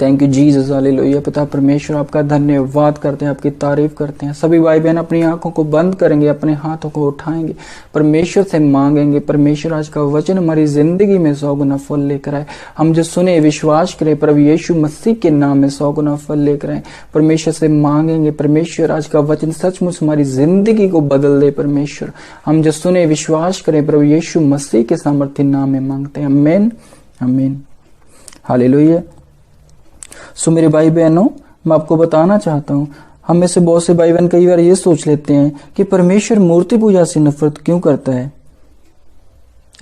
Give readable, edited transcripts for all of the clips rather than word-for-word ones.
Thank you Jesus, hallelujah. पिता परमेश्वर आपका धन्यवाद करते हैं, आपकी तारीफ करते हैं। सभी भाई बहन अपनी आंखों को बंद करेंगे, अपने हाथों को उठाएंगे, परमेश्वर से मांगेंगे। परमेश्वर आज का वचन हमारी जिंदगी में 100 गुना फल लेकर आए। हम जो सुने विश्वास करें, प्रभु यीशु मसीह के नाम में 100 गुना फल लेकर आए। परमेश्वर से मांगेंगे, परमेश्वर आज का वचन सचमुच हमारी जिंदगी को बदल दे। परमेश्वर हम जो सुने विश्वास करें, प्रभु यीशु मसीह के सामर्थ्य नाम में मांगते हैं। आमीन, आमीन, हालेलुया। सो मेरे भाई बहनों, मैं आपको बताना चाहता हूँ, हम में से बहुत से भाई बहन कई बार ये सोच लेते हैं कि परमेश्वर मूर्ति पूजा से नफरत क्यों करता है।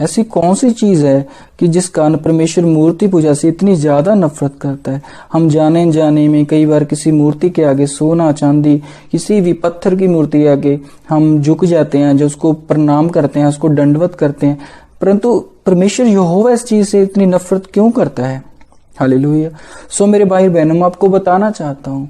ऐसी कौन सी चीज है कि जिस कारण परमेश्वर मूर्ति पूजा से इतनी ज्यादा नफरत करता है। हम जाने जाने में कई बार किसी मूर्ति के आगे, सोना चांदी किसी भी पत्थर की मूर्ति के आगे हम झुक जाते हैं, जो उसको प्रणाम करते हैं, उसको दंडवत करते हैं। परंतु परमेश्वर यहोवा इस चीज से इतनी नफरत क्यों करता है। हालेलुया। सो मेरे भाई बहनों, मैं आपको बताना चाहता हूं,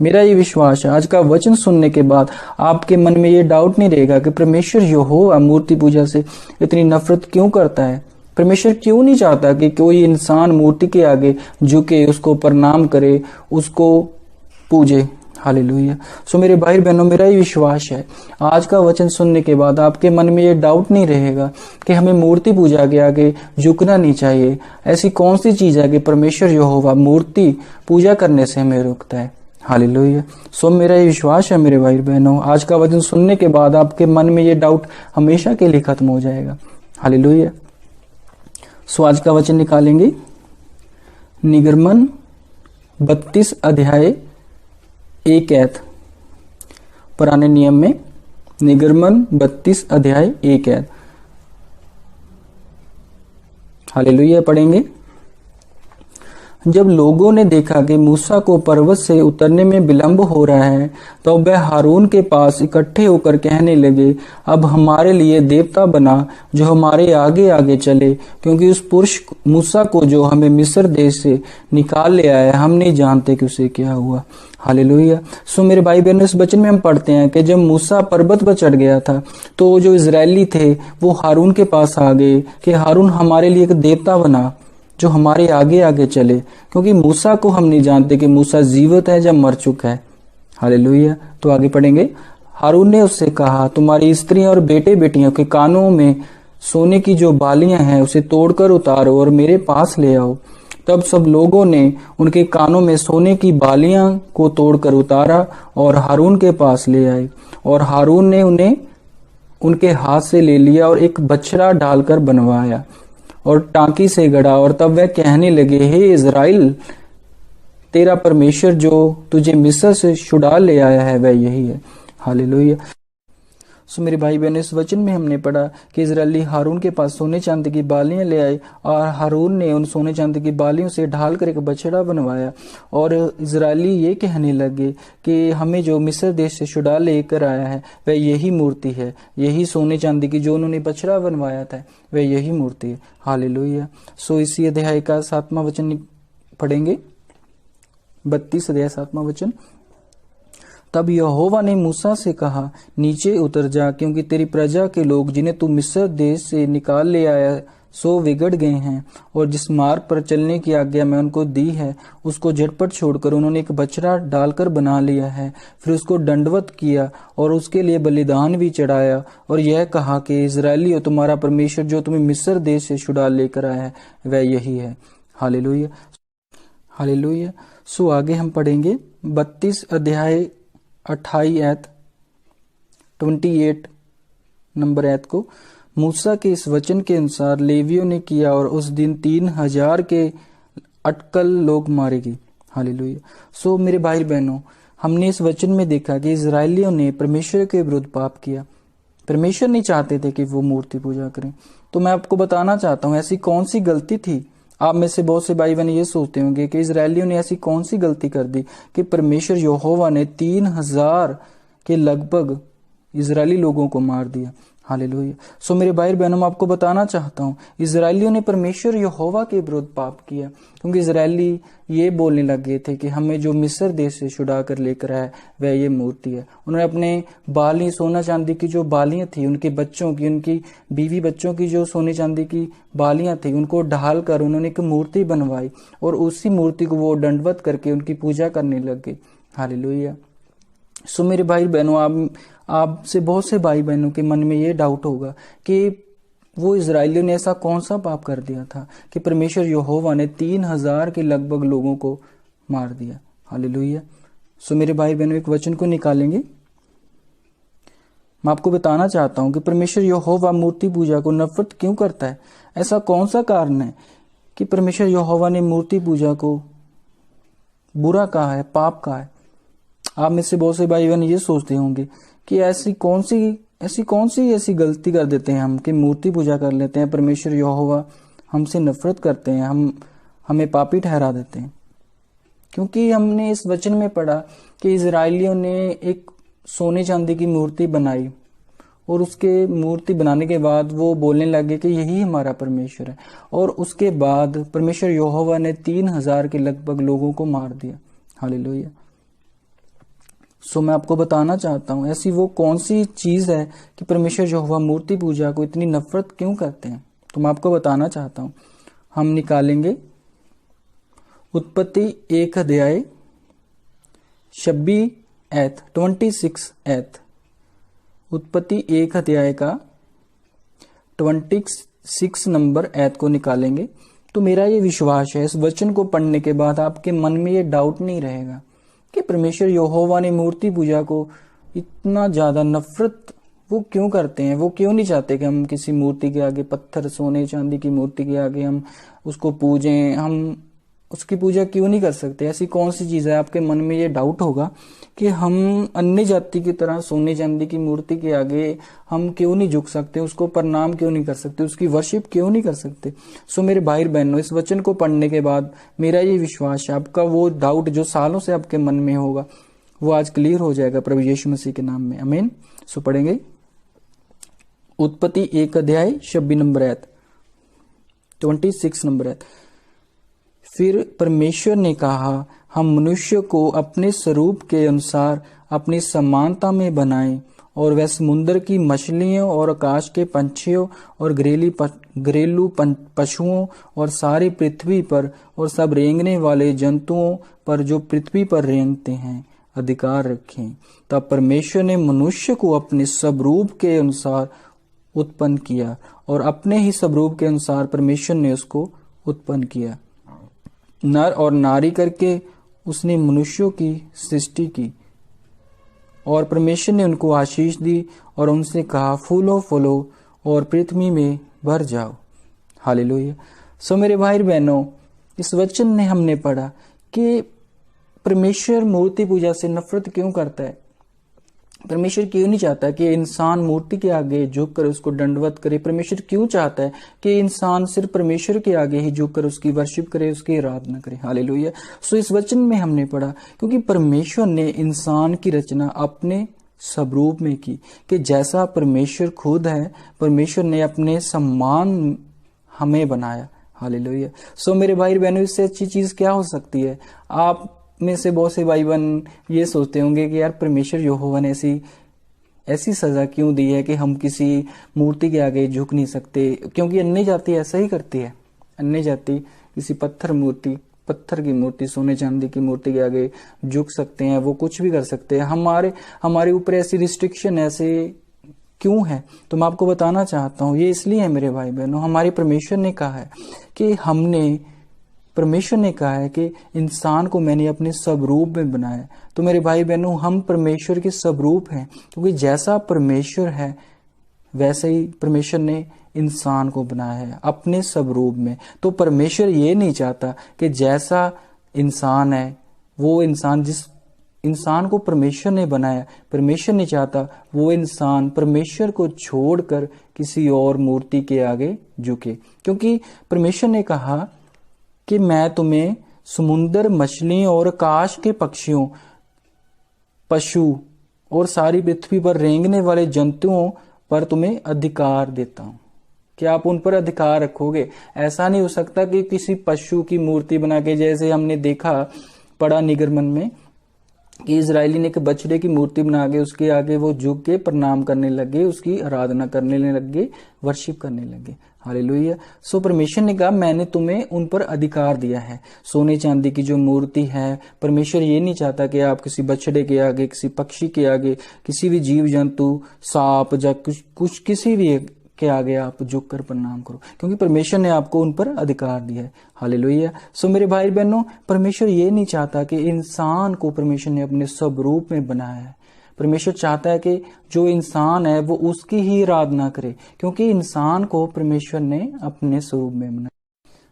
मेरा ये विश्वास है आज का वचन सुनने के बाद आपके मन में ये डाउट नहीं रहेगा कि परमेश्वर यहोवा मूर्ति पूजा से इतनी नफरत क्यों करता है। परमेश्वर क्यों नहीं चाहता कि कोई इंसान मूर्ति के आगे झुके, उसको प्रणाम करे, उसको पूजे। हालेलुया। सो मेरे भाई बहनों, मेरा ही विश्वास है आज का वचन सुनने के बाद आपके मन में ये डाउट नहीं रहेगा कि हमें मूर्ति पूजा के आगे झुकना नहीं चाहिए। ऐसी कौन सी चीज है कि परमेश्वर यहोवा मूर्ति पूजा करने से हमें रोकता है। हालेलुया। सो मेरा ये विश्वास है मेरे भाई बहनों, आज का वचन सुनने के बाद आपके मन में ये डाउट हमेशा के लिए खत्म हो जाएगा। हालेलुया। सो आज का वचन निकालेंगे निर्गमन 32 अध्याय 1 ऐत। पुराने नियम में निर्गमन 32 अध्याय 1 ऐत। हालेलुया पढ़ेंगे। जब लोगों ने देखा कि मूसा को पर्वत से उतरने में विलंब हो रहा है, तो वह हारून के पास इकट्ठे होकर कहने लगे, अब हमारे लिए देवता बना जो हमारे आगे आगे चले, क्योंकि उस पुरुष मूसा को जो हमें मिस्र देश से निकाल ले आया, हम नहीं जानते कि उसे क्या हुआ। हालेलुया। सो मेरे भाई बहनों, इस वचन में हम पढ़ते हैं कि जब मूसा पर्वत पर चढ़ गया था, तो जो इजरायली थे वो हारून के पास आ गए कि हारून हमारे लिए एक देवता बना जो हमारे आगे आगे चले, क्योंकि मूसा को हम नहीं जानते कि मूसा जीवित है या मर चुका है। हालेलुया। तो आगे पढ़ेंगे। हारून ने उससे कहा, तुम्हारी स्त्रियां और बेटे बेटियों के कानों में सोने की जो बालियां हैं उसे तोड़कर उतारो और मेरे पास ले आओ। तब सब लोगों ने उनके कानों में सोने की बालियां को तोड़कर उतारा और हारून के पास ले आए, और हारून ने उन्हें उनके हाथ से ले लिया और एक बछड़ा डालकर बनवाया और टांकी से गड़ा। और तब वह कहने लगे, हे इज़राइल, तेरा परमेश्वर जो तुझे मिस्र से छुड़ा ले आया है वह यही है। हालेलुया। सो मेरे भाई बहन, इस वचन में हमने पढ़ा कि इजरायली हारून के पास सोने चांदी की बालियां ले आए और हारून ने उन सोने चांदी की बालियों से ढालकर एक बछड़ा बनवाया। और इजरायली ये कहने लगे कि हमें जो मिस्र देश से छुड़ा लेकर आया है वह यही मूर्ति है, यही सोने चांदी की जो उन्होंने बछड़ा बनवाया था वह यही मूर्ति है। हालेलुया। सो इसी अध्याय का 7वां वचन पढ़ेंगे, 32 अध्याय 7वां वचन। तब यहोवा ने मूसा से कहा, नीचे उतर जा, क्योंकि तेरी प्रजा के लोग जिन्हें तू मिस्र देश से निकाल ले आया सो बिगड़ गए हैं, और जिस मार्ग पर चलने की आज्ञा मैं उनको दी है उसको झटपट छोड़कर उन्होंने एक बछड़ा डालकर बना लिया है। फिर उसको दंडवत किया और उसके लिए बलिदान भी चढ़ाया, और यह कहा कि इजरायलियों, तुम्हारा परमेश्वर जो तुम्हें मिस्र देश से छुड़ा लेकर आया है वह यही है। हालेलुया। हालेलुया। सो आगे हम पढ़ेंगे 32 अध्याय 28 ऐत 28 नंबर ऐत को। मूसा के इस वचन के अनुसार लेवियों ने किया, और उस दिन 3000 के अटकल लोग मारे गए। हालेलुया। सो मेरे भाई बहनों, हमने इस वचन में देखा कि इजरायलियों ने परमेश्वर के विरुद्ध पाप किया। परमेश्वर नहीं चाहते थे कि वो मूर्ति पूजा करें। तो मैं आपको बताना चाहता हूँ ऐसी कौन सी गलती थी। आप में से बहुत से भाई बहन ये सोचते होंगे कि इजरायलियों ने ऐसी कौन सी गलती कर दी कि परमेश्वर यहोवा ने 3000 के लगभग इजरायली लोगों को मार दिया। हालेलुया। सो मेरे भाई बहनों, मैं आपको बताना चाहता हूँ, इजरायलियों ने परमेश्वर यहोवा के विरुद्ध पाप किया, क्योंकि इजरायली ये बोलने लगे थे कि हमें जो मिस्र देश से छुड़ा कर लेकर आया वह ये मूर्ति है। उन्होंने अपने बाली, सोना चांदी की जो बालियां थी, उनके बच्चों की, उनकी बीवी बच्चों की जो सोने चांदी की बालियां थी, उनको ढाल कर उन्होंने एक मूर्ति बनवाई और उसी मूर्ति को वो दंडवत करके उनकी पूजा करने लग गए। हालेलुया। सो मेरे भाई बहनों, आपसे बहुत से भाई बहनों के मन में ये डाउट होगा कि वो इजरायलियों ने ऐसा कौन सा पाप कर दिया था कि परमेश्वर यहोवा ने 3000 के लगभग लोगों को मार दिया। हालेलुया। सो मेरे भाई बहनों, एक वचन को निकालेंगे। मैं आपको बताना चाहता हूं कि परमेश्वर यहोवा मूर्ति पूजा को नफरत क्यों करता है। ऐसा कौन सा कारण है कि परमेश्वर यहोवा ने मूर्ति पूजा को बुरा कहा है, पाप कहा है। आप में से बहुत से भाई बहन ये सोचते होंगे कि ऐसी कौन सी गलती कर देते हैं हम कि मूर्ति पूजा कर लेते हैं, परमेश्वर यहोवा हमसे नफरत करते हैं, हमें पापी ठहरा देते हैं। क्योंकि हमने इस वचन में पढ़ा कि इजरायलियों ने एक सोने चांदी की मूर्ति बनाई और उसके मूर्ति बनाने के बाद वो बोलने लगे कि यही हमारा परमेश्वर है, और उसके बाद परमेश्वर यहोवा ने 3000 के लगभग लोगों को मार दिया। हालेलुया। सो मैं आपको बताना चाहता हूं, ऐसी वो कौन सी चीज है कि परमेश्वर यहोवा मूर्ति पूजा को इतनी नफरत क्यों करते हैं। तो मैं आपको बताना चाहता हूं। हम निकालेंगे उत्पत्ति 1 अध्याय 26 ऐत। उत्पत्ति 1 अध्याय का 26 नंबर ऐत को निकालेंगे। तो मेरा ये विश्वास है, इस वचन को पढ़ने के बाद आपके मन में ये डाउट नहीं रहेगा कि परमेश्वर यहोवा ने मूर्ति पूजा को इतना ज्यादा नफरत वो क्यों करते हैं। वो क्यों नहीं चाहते कि हम किसी मूर्ति के आगे, पत्थर सोने चांदी की मूर्ति के आगे हम उसको पूजें, हम उसकी पूजा क्यों नहीं कर सकते। ऐसी कौन सी चीज है, आपके मन में ये डाउट होगा कि हम अन्य जाति की तरह सोने चांदी की मूर्ति के आगे हम क्यों नहीं झुक सकते, उसको प्रणाम क्यों नहीं कर सकते, उसकी वर्शिप क्यों नहीं कर सकते। सो मेरे भाई बहनों, इस वचन को पढ़ने के बाद मेरा ये विश्वास है, आपका वो डाउट जो सालों से आपके मन में होगा वो आज क्लियर हो जाएगा प्रभु यीशु मसीह के नाम में। आमीन। सो पढ़ेंगे उत्पत्ति 1 अध्याय 26 नंबर ऐत, 26 नंबर ऐत। फिर परमेश्वर ने कहा, हम मनुष्य को अपने स्वरूप के अनुसार अपनी समानता में बनाएं, और वह समुद्र की मछलियों और आकाश के पंछियों और घरेलू पशुओं और सारी पृथ्वी पर और सब रेंगने वाले जंतुओं पर जो पृथ्वी पर रेंगते हैं अधिकार रखें। तब परमेश्वर ने मनुष्य को अपने स्वरूप के अनुसार उत्पन्न किया, और अपने ही स्वरूप के अनुसार परमेश्वर ने उसको उत्पन्न किया। नर और नारी करके उसने मनुष्यों की सृष्टि की, और परमेश्वर ने उनको आशीष दी और उनसे कहा, फूलो फूलो और पृथ्वी में भर जाओ। हालेलुया। सो मेरे भाई बहनों, इस वचन ने हमने पढ़ा कि परमेश्वर मूर्ति पूजा से नफरत क्यों करता है। परमेश्वर क्यों नहीं चाहता कि इंसान मूर्ति के आगे झुक कर उसको दंडवत करे। परमेश्वर क्यों चाहता है कि इंसान सिर्फ परमेश्वर के आगे ही झुक कर उसकी वर्शिप करे, उसकी आराधना करे। हालेलुया। सो इस वचन में हमने पढ़ा क्योंकि परमेश्वर ने इंसान की रचना अपने स्वरूप में की, कि जैसा परमेश्वर खुद है, परमेश्वर ने अपने समान हमें बनाया। हालेलुया। सो मेरे भाई बहनों, इससे अच्छी चीज क्या हो सकती है। आप में से बहुत से भाई बहन ये सोचते होंगे कि यार परमेश्वर यहोवा ने ऐसी सजा क्यों दी है कि हम किसी मूर्ति के आगे झुक नहीं सकते, क्योंकि अन्य जाति ऐसा ही करती है। अन्य जाति किसी पत्थर की मूर्ति, सोने चांदी की मूर्ति के आगे झुक सकते हैं, वो कुछ भी कर सकते हैं। हमारे ऊपर ऐसी रिस्ट्रिक्शन ऐसे क्यों है, तो मैं आपको बताना चाहता हूँ। ये इसलिए है मेरे भाई बहनों, हमारे परमेश्वर ने कहा है कि परमेश्वर ने कहा है कि इंसान को मैंने अपने स्वरूप में बनाया। तो मेरे भाई बहनों, हम परमेश्वर के स्वरूप हैं, क्योंकि जैसा परमेश्वर है वैसे ही परमेश्वर ने इंसान को बनाया है अपने स्वरूप में। तो परमेश्वर ये नहीं चाहता कि जैसा इंसान है, वो इंसान, जिस इंसान को परमेश्वर ने बनाया, परमेश्वर ने चाहता वो इंसान परमेश्वर को छोड़कर किसी और मूर्ति के आगे झुके। क्योंकि परमेश्वर ने कहा कि मैं तुम्हें समुद्र, मछलियों और आकाश के पक्षियों, पशु और सारी पृथ्वी पर रेंगने वाले जंतुओं पर तुम्हें अधिकार देता हूं। क्या आप उन पर अधिकार रखोगे? ऐसा नहीं हो सकता कि किसी पशु की मूर्ति बना के, जैसे हमने देखा पढ़ा निगरमन में कि इजरायली ने एक बछड़े की मूर्ति बना के उसके आगे वो झुक के प्रणाम करने लगे, उसकी आराधना करने लगे, वर्शिप करने लगे। हालेलुया। सो परमेश्वर ने कहा मैंने तुम्हें उन पर अधिकार दिया है। सोने चांदी की जो मूर्ति है, परमेश्वर ये नहीं चाहता कि आप किसी बछड़े के आगे, किसी पक्षी के आगे, किसी भी जीव जंतु, सांप या कुछ किसी भी के आगे आप झुक कर प्रणाम करो, क्योंकि परमेश्वर ने आपको उन पर अधिकार दिया है। हालेलुया। सो मेरे भाई बहनों, परमेश्वर ये नहीं चाहता कि इंसान को परमेश्वर ने अपने स्वरूप में बनाया है। परमेश्वर चाहता है कि जो इंसान है वो उसकी ही आराधना करे, क्योंकि इंसान को परमेश्वर ने अपने स्वरूप में बनाया।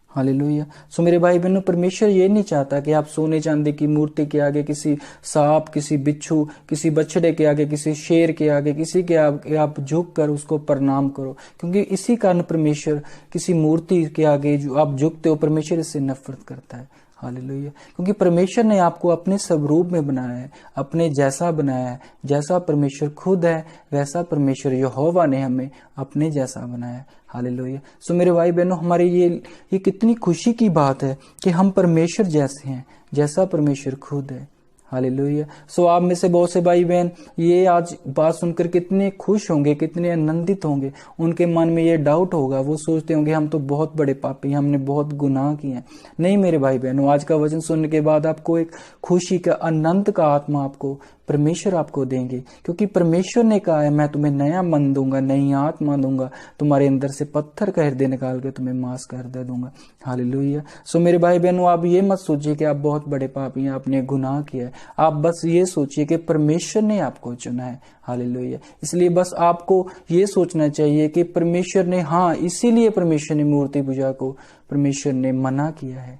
हालेलुया। सो मेरे भाई बहनों, परमेश्वर ये नहीं चाहता कि आप सोने चांदी की मूर्ति के आगे, किसी सांप, किसी बिच्छू, किसी बछड़े के आगे, किसी शेर के आगे, किसी के आगे आप झुक कर उसको प्रणाम करो, क्योंकि इसी कारण परमेश्वर किसी मूर्ति के आगे जो आप झुकते हो, परमेश्वर इससे नफरत करता है। हालेलुया। क्योंकि परमेश्वर ने आपको अपने स्वरूप में बनाया है, अपने जैसा बनाया है। जैसा परमेश्वर खुद है वैसा परमेश्वर यहोवा ने हमें अपने जैसा बनाया है। हालेलुया। सो मेरे भाई बहनों, हमारी ये कितनी खुशी की बात है कि हम परमेश्वर जैसे हैं, जैसा परमेश्वर खुद है। हालेलुया। सो आप में से बहुत से भाई बहन ये आज बात सुनकर कितने खुश होंगे, कितने आनंदित होंगे। उनके मन में ये डाउट होगा, वो सोचते होंगे हम तो बहुत बड़े पापी हैं, हमने बहुत गुनाह किए हैं। नहीं मेरे भाई बहनों, आज का वचन सुनने के बाद आपको एक खुशी का, आनंद का आत्मा आपको परमेश्वर आपको देंगे, क्योंकि परमेश्वर ने कहा है मैं तुम्हें नया मन दूंगा, नई आत्मा दूंगा, तुम्हारे अंदर से पत्थर का हृदय निकाल के तुम्हें मांस का हृदय दूंगा। हालेलुया। सो मेरे भाई बहनों, आप ये मत सोचिए कि आप बहुत बड़े पापी हैं, आपने गुनाह किया है। आप बस ये सोचिए कि परमेश्वर ने आपको चुना है। हालेलुया। इसलिए बस आपको ये सोचना चाहिए कि परमेश्वर ने, हाँ, इसीलिए परमेश्वर ने मूर्ति पूजा को परमेश्वर ने मना किया है।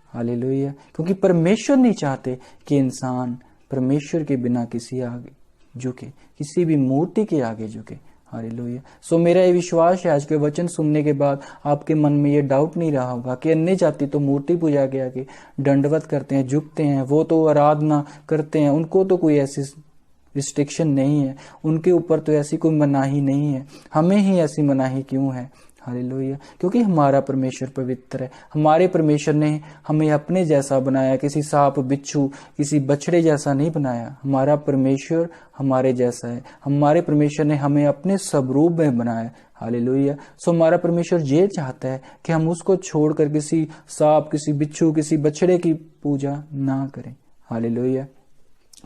हालेलुया। क्योंकि परमेश्वर नहीं चाहते कि इंसान परमेश्वर के बिना किसी आगे झुके, किसी भी मूर्ति के आगे झुके। हालेलुया। सो मेरा ये विश्वास है आज के वचन सुनने के बाद आपके मन में ये डाउट नहीं रहा होगा कि अन्य जाति तो मूर्ति पूजा के आगे दंडवत करते हैं, झुकते हैं, वो तो आराधना करते हैं, उनको तो कोई ऐसी रिस्ट्रिक्शन नहीं है, उनके ऊपर तो ऐसी कोई मनाही नहीं है। हमें ही ऐसी मनाही क्यों है? हालेलुया। क्योंकि हमारा परमेश्वर पवित्र है। हमारे परमेश्वर ने हमें अपने जैसा बनाया, किसी सांप, बिच्छू, किसी बछड़े जैसा नहीं बनाया। हमारा परमेश्वर हमारे जैसा है। हमारे परमेश्वर ने हमें अपने स्वरूप में बनाया। हालेलुया। सो हमारा परमेश्वर ये चाहता है कि हम उसको छोड़कर किसी सांप, किसी बिच्छू, किसी बछड़े की पूजा ना करें। हालेलुया।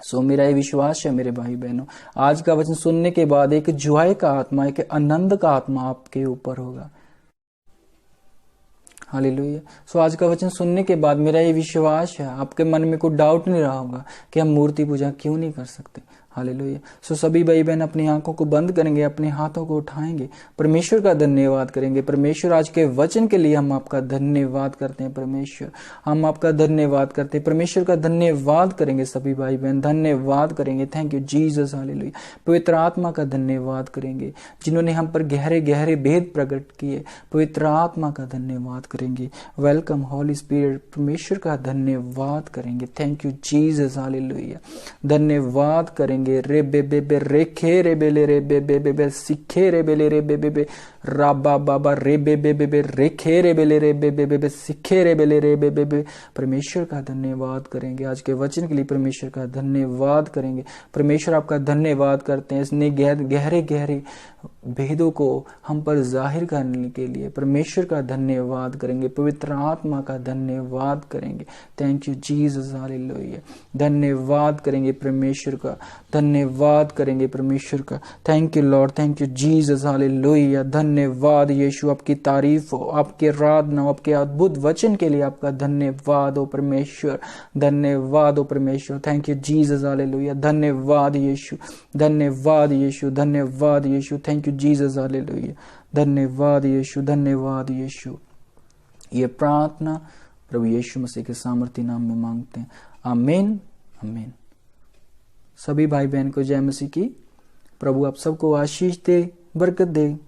सो मेरा ये विश्वास है मेरे भाई बहनों, आज का वचन सुनने के बाद एक जॉय का आत्मा, एक आनंद का आत्मा आपके ऊपर होगा। हालेलुया। सो आज का वचन सुनने के बाद मेरा ये विश्वास है आपके मन में कोई डाउट नहीं रहा होगा कि हम मूर्ति पूजा क्यों नहीं कर सकते। हालेलुया। सो सभी भाई बहन अपनी आंखों को बंद करेंगे, अपने हाथों को उठाएंगे, परमेश्वर का धन्यवाद करेंगे। परमेश्वर, आज के वचन के लिए हम आपका धन्यवाद करते हैं। परमेश्वर, हम आपका धन्यवाद करते हैं। परमेश्वर का धन्यवाद करेंगे सभी भाई बहन, धन्यवाद करेंगे। Thank you Jesus. हालेलुया। पवित्र आत्मा का धन्यवाद करेंगे जिन्होंने हम पर गहरे गहरे भेद प्रकट किए। पवित्र आत्मा का धन्यवाद करेंगे। Welcome Holi spirit. परमेश्वर का धन्यवाद करेंगे। Thank you Jesus. हालेलुया। धन्यवाद करेंगे। रे बे बे बे रे खे रे बेले रे बे बे बे बे सिखे रे बेले रे बे बे बे राबा बाबा रे बे बे बे बे रे खे रे बेले रे बे बे बे बे सिखे रे बेले रे बे बे बे। परमेश्वर का धन्यवाद करेंगे। आज के वचन के लिए परमेश्वर का धन्यवाद करेंगे। परमेश्वर आपका धन्यवाद करते हैं इसने गहरे गहरे भेदों को हम पर जाहिर करने के लिए परमेश्वर का धन्यवाद करेंगे। पवित्र आत्मा का धन्यवाद करेंगे। Thank you Jesus. हालेलुया। धन्यवाद करेंगे परमेश्वर का, धन्यवाद करेंगे परमेश्वर का। Thank you Lord, thank you Jesus. Hallelujah. धन्यवाद यीशु, आपकी तारीफ हो, आपके आराधना हो, आपके अद्भुत वचन के लिए आपका धन्यवाद हो परमेश्वर। धन्यवाद हो परमेश्वर। Thank you Jesus. हालेलुया। धन्यवाद यीशु, धन्यवाद यीशु, धन्यवाद यीशु। Thank you Jesus. हालेलुया। धन्यवाद यीशु, धन्यवाद यीशु। ये प्रार्थना प्रभु यीशु मसीह के सामर्थी नाम में मांगते हैं। आमीन, आमीन। सभी भाई बहन को जय मसीह की। प्रभु आप सबको आशीष दे, बरकत दे।